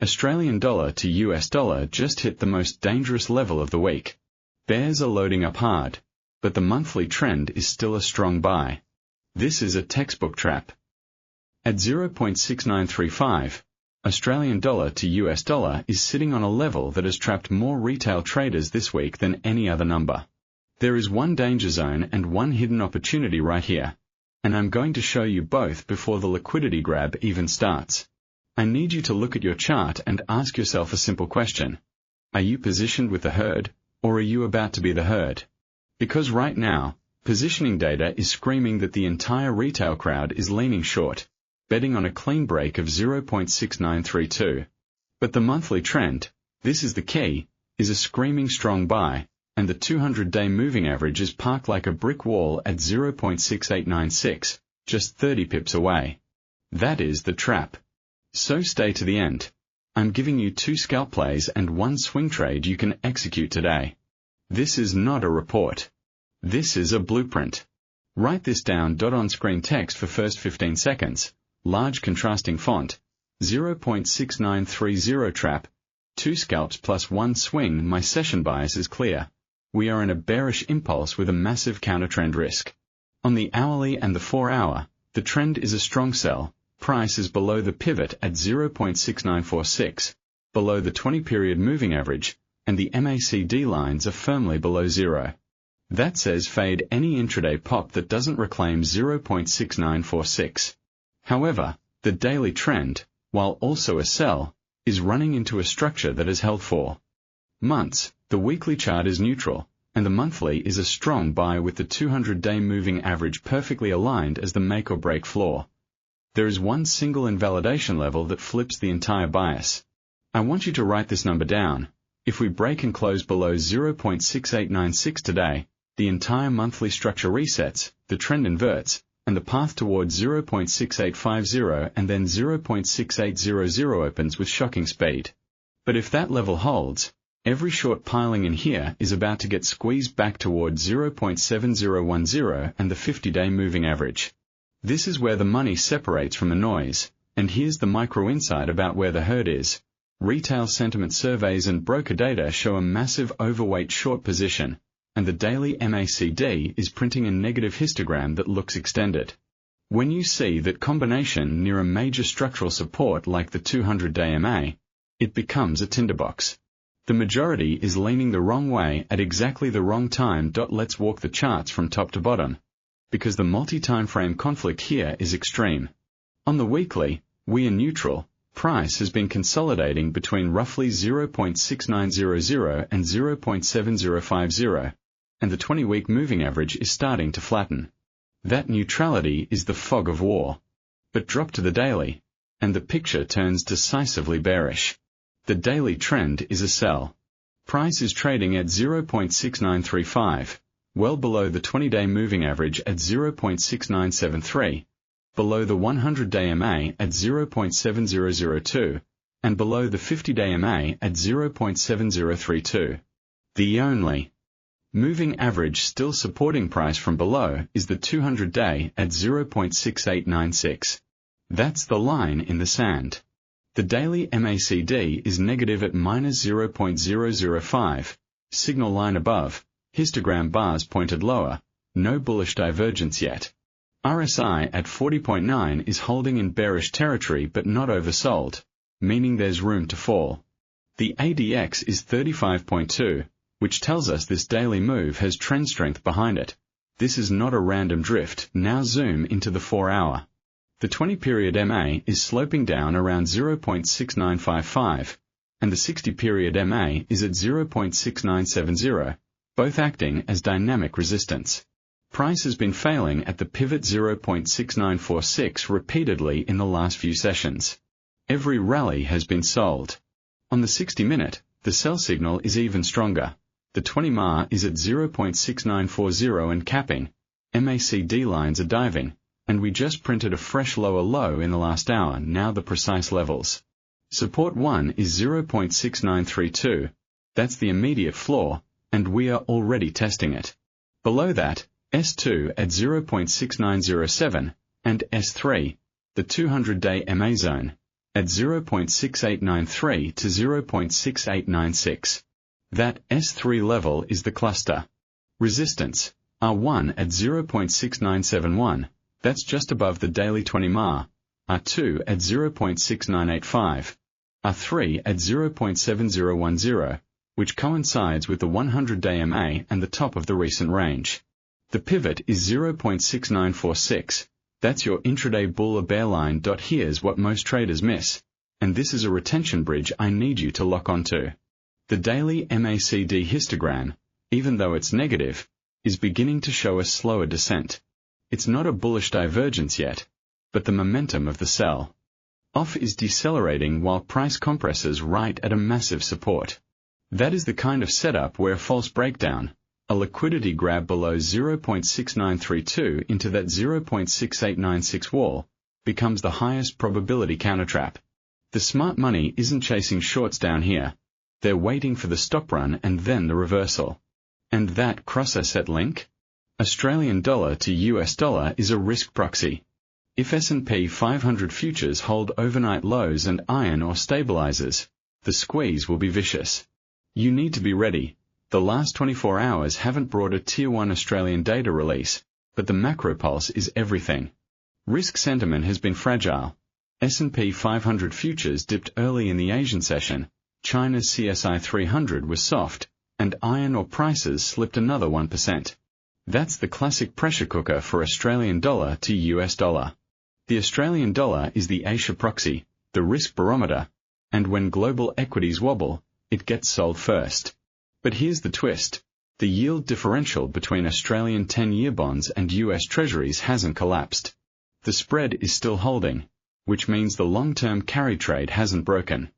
Australian dollar to US dollar just hit the most dangerous level of the week. Bears are loading up hard, but the monthly trend is still a strong buy. This is a textbook trap. At 0.6935, Australian dollar to US dollar is sitting on a level that has trapped more retail traders this week than any other number. There is one danger zone and one hidden opportunity right here, and I'm going to show you both before the liquidity grab even starts. I need you to look at your chart and ask yourself a simple question. Are you positioned with the herd, or are you about to be the herd? Because right now, positioning data is screaming that the entire retail crowd is leaning short, betting on a clean break of 0.6932. But the monthly trend, this is the key, is a screaming strong buy, and the 200-day moving average is parked like a brick wall at 0.6896, just 30 pips away. That is the trap. So stay to the end. I'm giving you 2 scalp plays and 1 swing trade you can execute today. This is not a report. This is a blueprint. Write this down. On-screen text for first 15 seconds. Large contrasting font, 0.6930 trap, 2 scalps plus 1 swing. My session bias is clear. We are in a bearish impulse with a massive counter-trend risk. On the hourly and the 4-hour, the trend is a strong sell. Price is below the pivot at 0.6946, below the 20-period moving average, and the MACD lines are firmly below zero. That says fade any intraday pop that doesn't reclaim 0.6946. However, the daily trend, while also a sell, is running into a structure that has held for months. The weekly chart is neutral, and the monthly is a strong buy with the 200-day moving average perfectly aligned as the make-or-break floor. There is one single invalidation level that flips the entire bias. I want you to write this number down. If we break and close below 0.6896 today, the entire monthly structure resets, the trend inverts, and the path towards 0.6850 and then 0.6800 opens with shocking speed. But if that level holds, every short piling in here is about to get squeezed back towards 0.7010 and the 50-day moving average. This is where the money separates from the noise, and here's the micro insight about where the herd is. Retail sentiment surveys and broker data show a massive overweight short position, and the daily MACD is printing a negative histogram that looks extended. When you see that combination near a major structural support like the 200-day MA, it becomes a tinderbox. The majority is leaning the wrong way at exactly the wrong time. Let's walk the charts from top to bottom, because the multi-time frame conflict here is extreme. On the weekly, we are neutral. Price has been consolidating between roughly 0.6900 and 0.7050, and the 20-week moving average is starting to flatten. That neutrality is the fog of war. But drop to the daily, and the picture turns decisively bearish. The daily trend is a sell. Price is trading at 0.6935, well below the 20-day moving average at 0.6973, below the 100-day MA at 0.7002, and below the 50-day MA at 0.7032. The only moving average still supporting price from below is the 200-day at 0.6896. That's the line in the sand. The daily MACD is negative at minus 0.005, signal line above, histogram bars pointed lower, no bullish divergence yet. RSI at 40.9 is holding in bearish territory but not oversold, meaning there's room to fall. The ADX is 35.2, which tells us this daily move has trend strength behind it. This is not a random drift. Now zoom into the 4-hour. The 20-period MA is sloping down around 0.6955, and the 60-period MA is at 0.6970, both acting as dynamic resistance. Price has been failing at the pivot 0.6946 repeatedly in the last few sessions. Every rally has been sold. On the 60-minute, the sell signal is even stronger. The 20-MA is at 0.6940 and capping. MACD lines are diving, and we just printed a fresh lower low in the last hour. Now the precise levels. Support 1 is 0.6932. That's the immediate floor, and we are already testing it. Below that, S2 at 0.6907, and S3, the 200-day MA zone, at 0.6893 to 0.6896. That S3 level is the cluster. Resistance, R1 at 0.6971, that's just above the daily 20-MA, R2 at 0.6985, R3 at 0.7010, which coincides with the 100-day MA and the top of the recent range. The pivot is 0.6946, that's your intraday bull or bear line. Here's what most traders miss, and this is a retention bridge I need you to lock onto. The daily MACD histogram, even though it's negative, is beginning to show a slower descent. It's not a bullish divergence yet, but the momentum of the sell off is decelerating while price compresses right at a massive support. That is the kind of setup where a false breakdown, a liquidity grab below 0.6932 into that 0.6896 wall, becomes the highest probability countertrap. The smart money isn't chasing shorts down here. They're waiting for the stop run and then the reversal. And that cross-asset link? Australian dollar to US dollar is a risk proxy. If S&P 500 futures hold overnight lows and iron or stabilizes, the squeeze will be vicious. You need to be ready. The last 24 hours haven't brought a Tier 1 Australian data release, but the macro pulse is everything. Risk sentiment has been fragile. S&P 500 futures dipped early in the Asian session, China's CSI 300 was soft, and iron ore prices slipped another 1%. That's the classic pressure cooker for Australian dollar to US dollar. The Australian dollar is the Asia proxy, the risk barometer, and when global equities wobble, it gets sold first. But here's the twist. The yield differential between Australian 10-year bonds and US Treasuries hasn't collapsed. The spread is still holding, which means the long-term carry trade hasn't broken.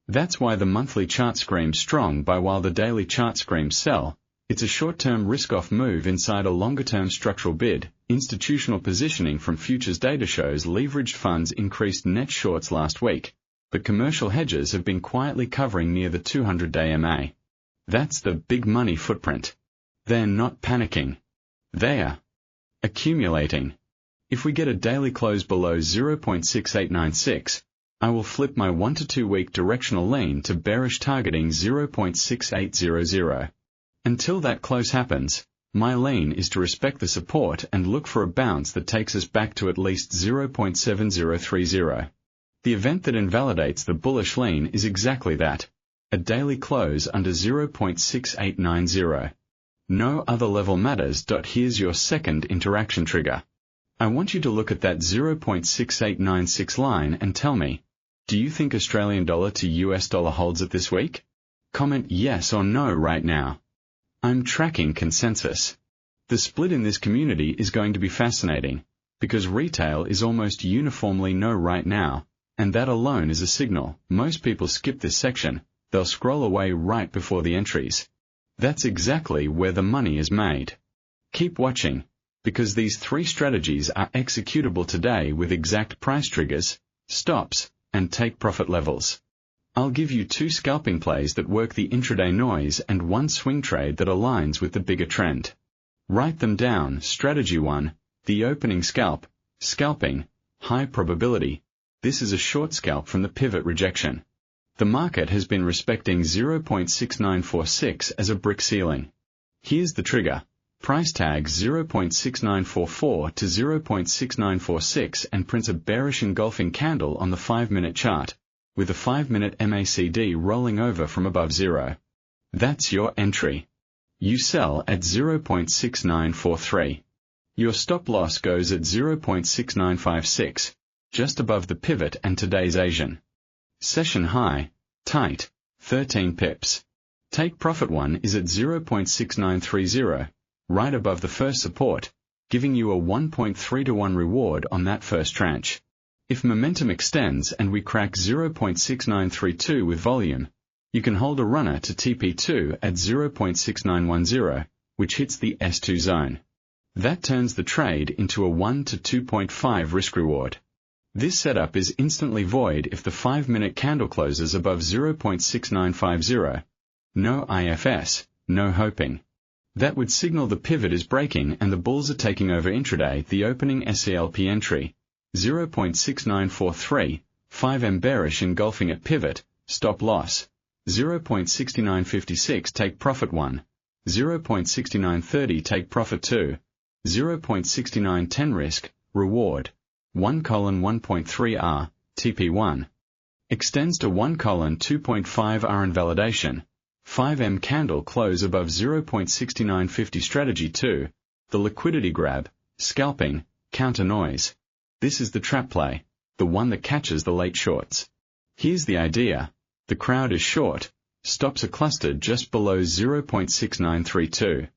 That's why the monthly chart screams strong buy while the daily chart screams sell. It's a short-term risk-off move inside a longer-term structural bid. Institutional positioning from futures data shows leveraged funds increased net shorts last week, but commercial hedges have been quietly covering near the 200-day MA. That's the big money footprint. They're not panicking. They're accumulating. If we get a daily close below 0.6896, I will flip my 1 to 2 week directional lean to bearish targeting 0.6800. Until that close happens, my lean is to respect the support and look for a bounce that takes us back to at least 0.7030. The event that invalidates the bullish lean is exactly that, a daily close under 0.6890. No other level matters. Here's your second interaction trigger. I want you to look at that 0.6896 line and tell me, do you think Australian dollar to US dollar holds it this week? Comment yes or no right now. I'm tracking consensus. The split in this community is going to be fascinating, because retail is almost uniformly no right now, and that alone is a signal. Most people skip this section, they'll scroll away right before the entries. That's exactly where the money is made. Keep watching, because these three strategies are executable today with exact price triggers, stops, and take profit levels. I'll give you 2 scalping plays that work the intraday noise and 1 swing trade that aligns with the bigger trend. Write them down. Strategy 1, the opening scalp, scalping, high probability. This is a short scalp from the pivot rejection. The market has been respecting 0.6946 as a brick ceiling. Here's the trigger. Price tag 0.6944 to 0.6946 and prints a bearish engulfing candle on the 5-minute chart, with a 5-minute MACD rolling over from above zero. That's your entry. You sell at 0.6943. Your stop loss goes at 0.6956, just above the pivot and today's Asian session high, tight, 13 pips. Take profit 1 is at 0.6930, right above the first support, giving you a 1.3 to 1 reward on that first tranche. If momentum extends and we crack 0.6932 with volume, you can hold a runner to TP2 at 0.6910, which hits the S2 zone. That turns the trade into a 1 to 2.5 risk reward. This setup is instantly void if the 5-minute candle closes above 0.6950. No IFS, no hoping. That would signal the pivot is breaking and the bulls are taking over intraday. The opening SCLP entry, 0.6943, 5M bearish engulfing at pivot, stop loss, 0.6956 take profit 1, 0.6930 take profit 2, 0.6910 risk, reward, 1:1.3R, TP1. Extends to 1:2.5R invalidation, 5M candle close above 0.6950 strategy 2, the liquidity grab, scalping, counter noise. This is the trap play, the one that catches the late shorts. Here's the idea. The crowd is short, stops are clustered just below 0.6932.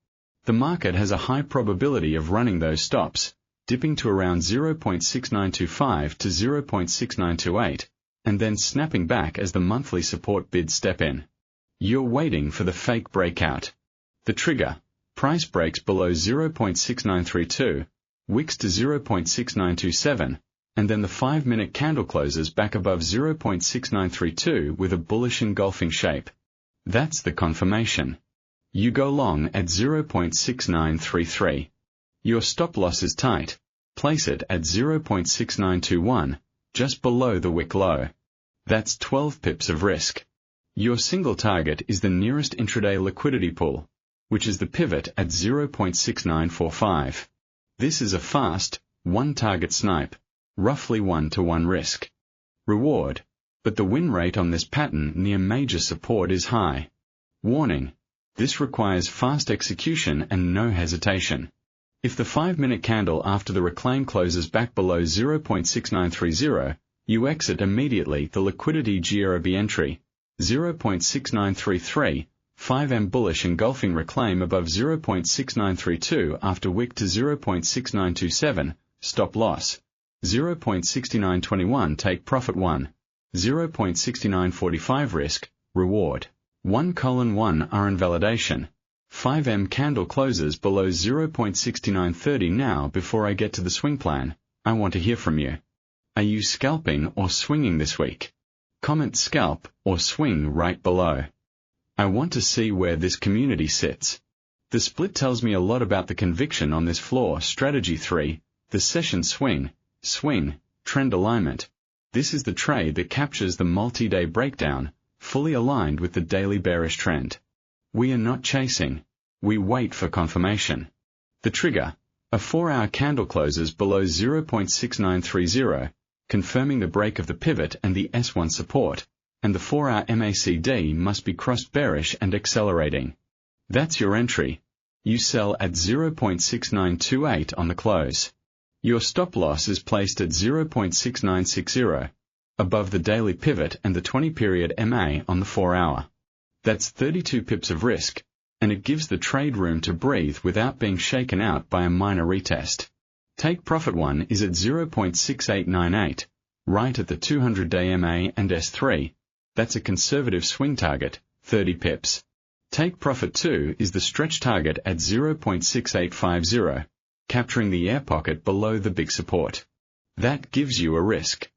The market has a high probability of running those stops, dipping to around 0.6925 to 0.6928, and then snapping back as the monthly support bids step in. You're waiting for the fake breakout. The trigger, price breaks below 0.6932, wicks to 0.6927, and then the 5-minute candle closes back above 0.6932 with a bullish engulfing shape. That's the confirmation. You go long at 0.6933. Your stop loss is tight. Place it at 0.6921, just below the wick low. That's 12 pips of risk. Your single target is the nearest intraday liquidity pool, which is the pivot at 0.6945. This is a fast, one-target snipe, roughly 1-to-1 risk. Reward, but the win rate on this pattern near major support is high. Warning, this requires fast execution and no hesitation. If the 5-minute candle after the reclaim closes back below 0.6930, you exit immediately the liquidity GRB entry, 0.6933, 5M bullish engulfing reclaim above 0.6932 after wick to 0.6927, stop loss, 0.6921 take profit 1, 0.6945 risk, reward, 1:1R invalidation, 5M candle closes below 0.6930 now. Before I get to the swing plan, I want to hear from you. Are you scalping or swinging this week? Comment scalp or swing right below. I want to see where this community sits. The split tells me a lot about the conviction on this floor. Strategy 3, the session swing, trend alignment. This is the trade that captures the multi-day breakdown, fully aligned with the daily bearish trend. We are not chasing. We wait for confirmation. The trigger, a 4-hour candle closes below 0.6930, confirming the break of the pivot and the S1 support, and the 4-hour MACD must be crossed bearish and accelerating. That's your entry. You sell at 0.6928 on the close. Your stop loss is placed at 0.6960, above the daily pivot and the 20-period MA on the 4-hour. That's 32 pips of risk, and it gives the trade room to breathe without being shaken out by a minor retest. Take profit 1 is at 0.6898, right at the 200-day MA and S3. That's a conservative swing target, 30 pips. Take profit 2 is the stretch target at 0.6850, capturing the air pocket below the big support. That gives you a risk.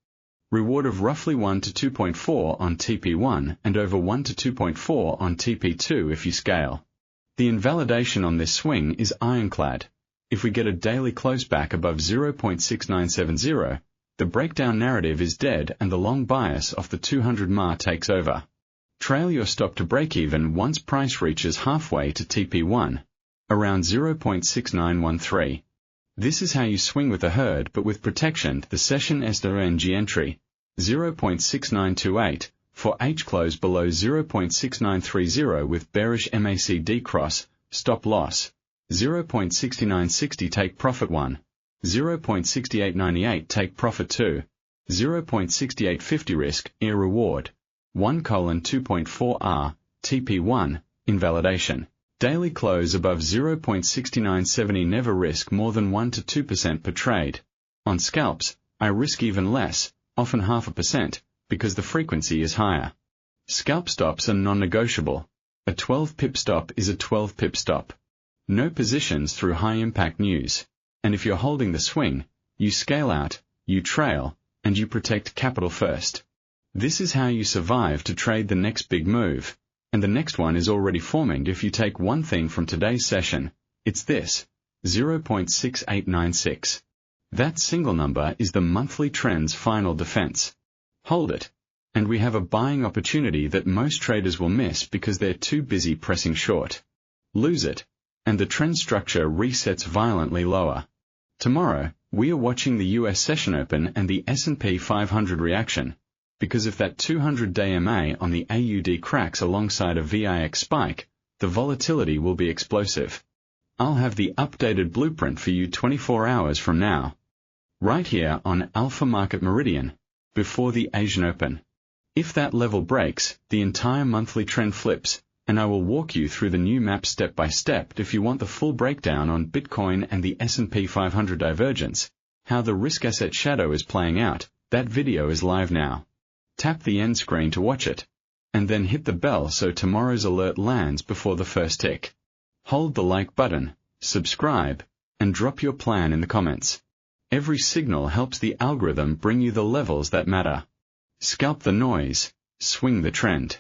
Reward of roughly 1 to 2.4 on TP1 and over 1 to 2.4 on TP2 if you scale. The invalidation on this swing is ironclad. If we get a daily close back above 0.6970, the breakdown narrative is dead and the long bias off the 200 MA takes over. Trail your stop to break even once price reaches halfway to TP1, around 0.6913. This is how you swing with the herd but with protection. The session SRNG entry, 0.6928, for H close below 0.6930 with bearish MACD cross, stop loss, 0.6960 take profit 1, 0.6898 take profit 2, 0.6850 risk, air reward, 1:2.4R, TP1, invalidation. Daily close above 0.6970 never risk more than 1 to 2% per trade. On scalps, I risk even less, often 0.5%, because the frequency is higher. Scalp stops are non-negotiable. A 12-pip stop is a 12-pip stop. No positions through high-impact news. And if you're holding the swing, you scale out, you trail, and you protect capital first. This is how you survive to trade the next big move. And the next one is already forming. If you take one thing from today's session, it's this, 0.6896. That single number is the monthly trend's final defense. hold it, and we have a buying opportunity that most traders will miss because they're too busy pressing short. Lose it, and the trend structure resets violently lower. Tomorrow, we are watching the US session open and the S&P 500 reaction, because if that 200-day MA on the AUD cracks alongside a VIX spike, the volatility will be explosive. I'll have the updated blueprint for you 24 hours from now, right here on Alpha Market Meridian, before the Asian Open. If that level breaks, the entire monthly trend flips, and I will walk you through the new map step by step. If you want the full breakdown on Bitcoin and the S&P 500 divergence, how the risk asset shadow is playing out, that video is live now. Tap the end screen to watch it, and then hit the bell so tomorrow's alert lands before the first tick. Hold the like button, subscribe, and drop your plan in the comments. Every signal helps the algorithm bring you the levels that matter. Scalp the noise, swing the trend.